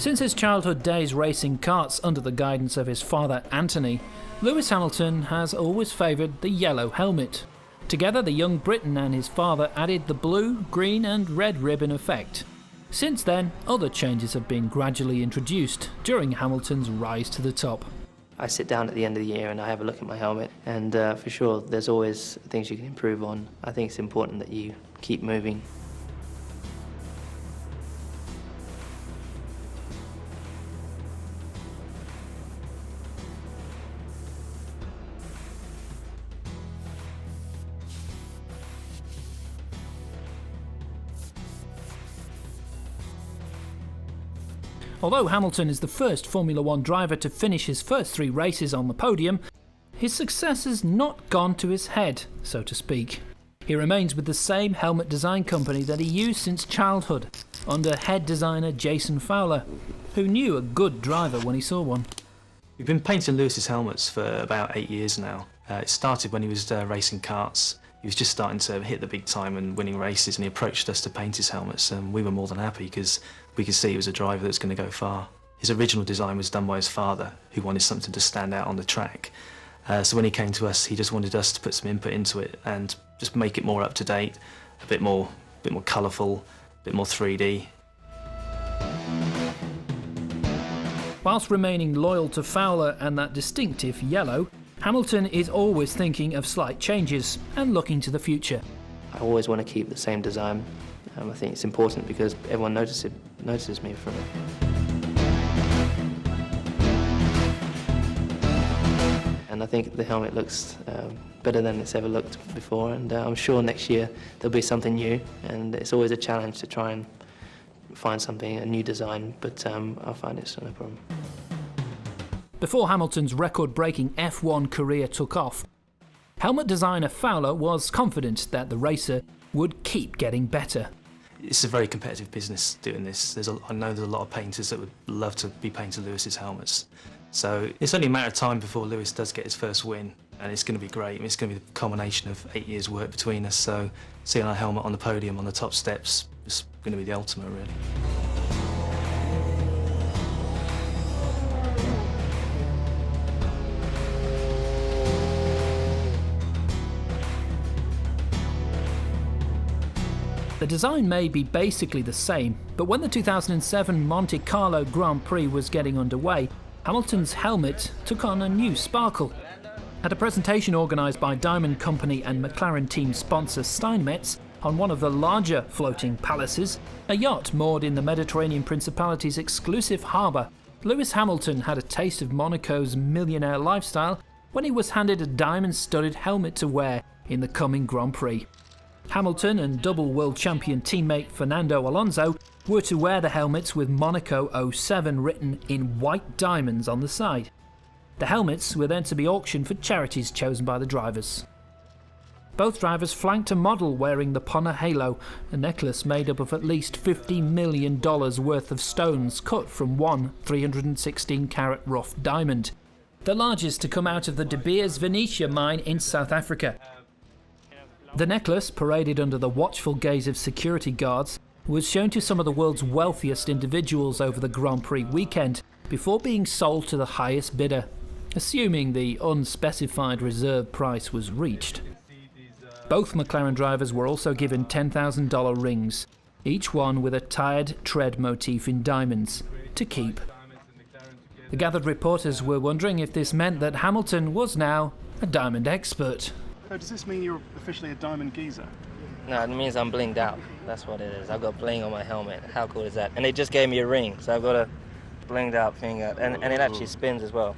Since his childhood days racing karts under the guidance of his father Anthony, Lewis Hamilton has always favoured the yellow helmet. Together, the young Briton and his father added the blue, green and red ribbon effect. Since then, other changes have been gradually introduced during Hamilton's rise to the top. I sit down at the end of the year and I have a look at my helmet, and for sure there's always things you can improve on. I think it's important that you keep moving. Although Hamilton is the first Formula One driver to finish his first 3 races on the podium, his success has not gone to his head, so to speak. He remains with the same helmet design company that he used since childhood, under head designer Jason Fowler, who knew a good driver when he saw one. We've been painting Lewis's helmets for about 8 years now. It started when he was racing karts. He was just starting to hit the big time and winning races, and he approached us to paint his helmets, and we were more than happy because we could see he was a driver that's going to go far. His original design was done by his father, who wanted something to stand out on the track. So when he came to us, he just wanted us to put some input into it and just make it more up to date, a bit more colourful, a bit more 3D. Whilst remaining loyal to Fowler and that distinctive yellow, Hamilton is always thinking of slight changes and looking to the future. I always want to keep the same design. I think it's important because everyone notices me from it. And I think the helmet looks better than it's ever looked before, and I'm sure next year there'll be something new, and it's always a challenge to try and find something, a new design, but I'll find it, so no problem. Before Hamilton's record-breaking F1 career took off, helmet designer Fowler was confident that the racer would keep getting better. It's a very competitive business doing this. I know there's a lot of painters that would love to be painting Lewis's helmets. So it's only a matter of time before Lewis does get his first win, and it's going to be great. It's going to be the culmination of 8 years' work between us, so seeing our helmet on the podium on the top steps is going to be the ultimate, really. The design may be basically the same, but when the 2007 Monte Carlo Grand Prix was getting underway, Hamilton's helmet took on a new sparkle. At a presentation organised by Diamond Company and McLaren team sponsor Steinmetz on one of the larger floating palaces, a yacht moored in the Mediterranean Principality's exclusive harbour, Lewis Hamilton had a taste of Monaco's millionaire lifestyle when he was handed a diamond-studded helmet to wear in the coming Grand Prix. Hamilton and double world champion teammate Fernando Alonso were to wear the helmets with Monaco 07 written in white diamonds on the side. The helmets were then to be auctioned for charities chosen by the drivers. Both drivers flanked a model wearing the Ponner Halo, a necklace made up of at least $50 million worth of stones cut from one 316-carat rough diamond, the largest to come out of the De Beers Venetia mine in South Africa. The necklace, paraded under the watchful gaze of security guards, was shown to some of the world's wealthiest individuals over the Grand Prix weekend before being sold to the highest bidder, assuming the unspecified reserve price was reached. Both McLaren drivers were also given $10,000 rings, each one with a tired tread motif in diamonds, to keep. The gathered reporters were wondering if this meant that Hamilton was now a diamond expert. So does this mean you're officially a diamond geezer? No, it means I'm blinged out. That's what it is. I've got bling on my helmet. How cool is that? And they just gave me a ring, so I've got a blinged out finger, and it actually spins as well.